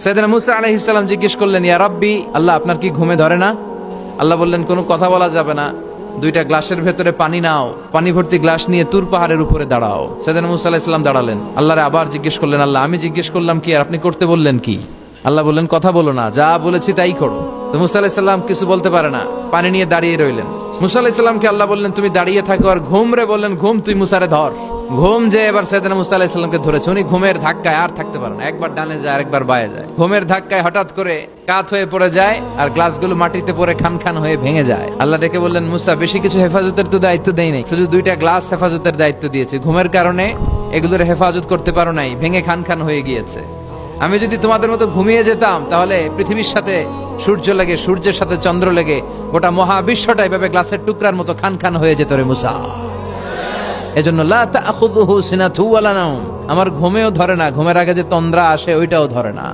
সাইয়েদনা মুসা আলাইহিস সালাম জিজ্ঞেস করলেন, ইয়া রাব্বি, আল্লাহ আপনার কি ঘুমে ধরে না? আল্লাহ বললেন, কোনো কথা বলা যাবে না, দুইটা গ্লাসের ভেতরে পানি নাও, পানি ভর্তি গ্লাস নিয়ে তুর পাহাড়ের উপরে দাঁড়াও। সাইয়েদনা মুসা আলাইহিস সালাম দাঁড়ালেন। আল্লাহরে আবার জিজ্ঞেস করলেন, আল্লাহ আমি জিজ্ঞেস করলাম কি আর আপনি করতে বললেন কি? আল্লাহ বললেন, কথা বলো না, যা বলেছি তাই করো। তো মুসা আলাইহিস সালাম কিছু বলতে পারে না, পানি নিয়ে দাঁড়িয়ে রইলেন। মুসা আলাইহিস সালামকে আল্লাহ বললেন, তুমি দাঁড়িয়ে থাকো আর ঘুম রে বললেন, ঘুম তুই মুসারে ধর। ঘুম যে এবার সাইয়েদনা মুসা আলাইহিস সালামকে ধরেছে। উনি ঘুমের ধাক্কায় আর থাকতে পারেন না, একবার ডানে যায় আরেকবার বায়ে যায়। ঘুমের ধাক্কায় হঠাৎ করে কাত হয়ে পড়ে যায় আর গ্লাসগুলো মাটিতে পড়ে খান খান হয়ে ভেঙে যায়। আল্লাহ ডেকে বললেন, মুসা বেশি কিছু হেফাজতের তো দায়িত্ব দেই নাই, শুধু দুইটা গ্লাস হেফাজতের দায়িত্ব দিয়েছে। ঘুমের কারণে এগুলোর হেফাজত করতে পারো নাই, ভেঙে খান খান হয়ে গিয়েছে। আমি যদি তোমাদের মতো ঘুমিয়ে যেতাম তাহলে পৃথিবীর সাথে সূর্য লেগে, সূর্যের সাথে চন্দ্র লেগে গোটা মহাবিশ্বটা এভাবে গ্লাসের টুকরার মতো খান খান হয়ে যেত রে মুসা। এজন্য লা তাখুযুহু সিনাতু ওয়ালা নাওম, আমার ঘুমেও ধরে না, ঘুমের আগে যে তন্দ্রা আসে ওইটাও ধরে না।